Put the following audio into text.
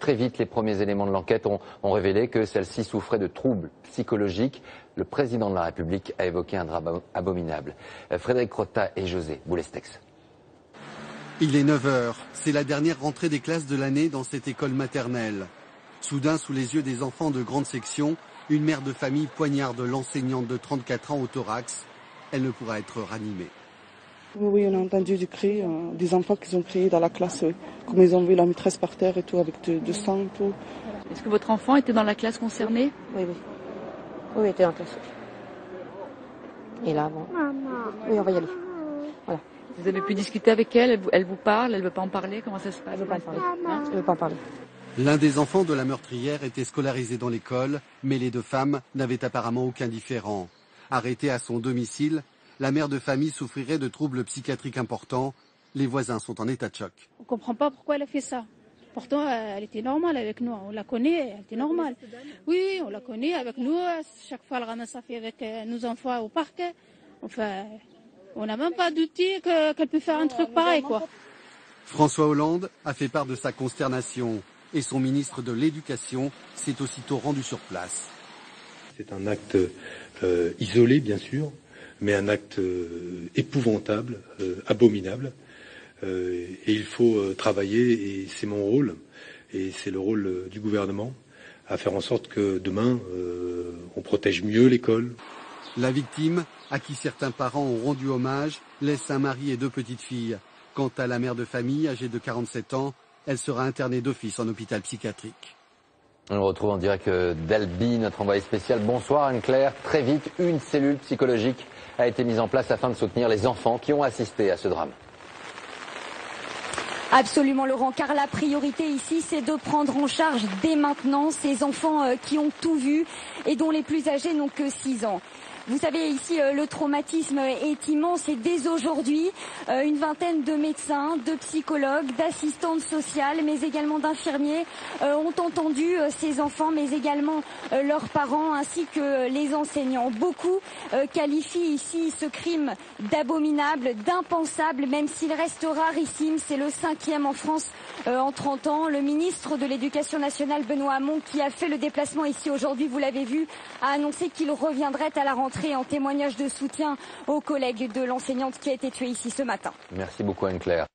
Très vite, les premiers éléments de l'enquête ont révélé que celle-ci souffrait de troubles psychologiques. Le président de la République a évoqué un drame abominable. Frédéric Crotta et José Boulestex. Il est 9 h, c'est la dernière rentrée des classes de l'année dans cette école maternelle. Soudain, sous les yeux des enfants de grande section, une mère de famille poignarde l'enseignante de 34 ans au thorax. Elle ne pourra être ranimée. Oui, on a entendu du cri, des enfants qui ont crié dans la classe, comme ils ont vu la maîtresse par terre et tout, avec du sang et tout. Est-ce que votre enfant était dans la classe concernée? Oui. Oui, il était dans la classe. Et là, bon. Oui, on va y aller. Voilà. Vous avez pu discuter avec elle? Elle vous parle? Elle ne veut pas en parler? Comment ça se passe? Elle ne veut pas en parler. Elle veut pas en parler. L'un des enfants de la meurtrière était scolarisé dans l'école, mais les deux femmes n'avaient apparemment aucun différend. Arrêtée à son domicile, la mère de famille souffrirait de troubles psychiatriques importants. Les voisins sont en état de choc. On ne comprend pas pourquoi elle a fait ça. Pourtant, elle était normale avec nous. On la connaît, elle était normale. Oui, on la connaît avec nous. Chaque fois, elle ramasse sa fille avec nos enfants au parc. Enfin, on n'a même pas d'outils qu'elle peut faire un truc pareil, quoi. François Hollande a fait part de sa consternation et son ministre de l'Éducation s'est aussitôt rendu sur place. C'est un acte isolé, bien sûr, mais un acte épouvantable, abominable. Et il faut travailler, et c'est mon rôle, et c'est le rôle du gouvernement, à faire en sorte que demain, on protège mieux l'école. La victime, à qui certains parents ont rendu hommage, laisse un mari et deux petites filles. Quant à la mère de famille, âgée de 47 ans, elle sera internée d'office en hôpital psychiatrique. On le retrouve en direct d'Albi, notre envoyé spécial. Bonsoir Anne-Claire. Très vite, une cellule psychologique a été mise en place afin de soutenir les enfants qui ont assisté à ce drame. Absolument Laurent, car la priorité ici c'est de prendre en charge dès maintenant ces enfants qui ont tout vu et dont les plus âgés n'ont que 6 ans. Vous savez, ici, le traumatisme est immense et dès aujourd'hui, une vingtaine de médecins, de psychologues, d'assistantes sociales, mais également d'infirmiers ont entendu ces enfants, mais également leurs parents ainsi que les enseignants. Beaucoup qualifient ici ce crime d'abominable, d'impensable, même s'il reste rarissime. C'est le 5e en France en 30 ans. Le ministre de l'Éducation nationale, Benoît Hamon, qui a fait le déplacement ici aujourd'hui, vous l'avez vu, a annoncé qu'il reviendrait à la rentrée en témoignage de soutien aux collègues de l'enseignante qui a été tuée ici ce matin. Merci beaucoup Anne-Claire.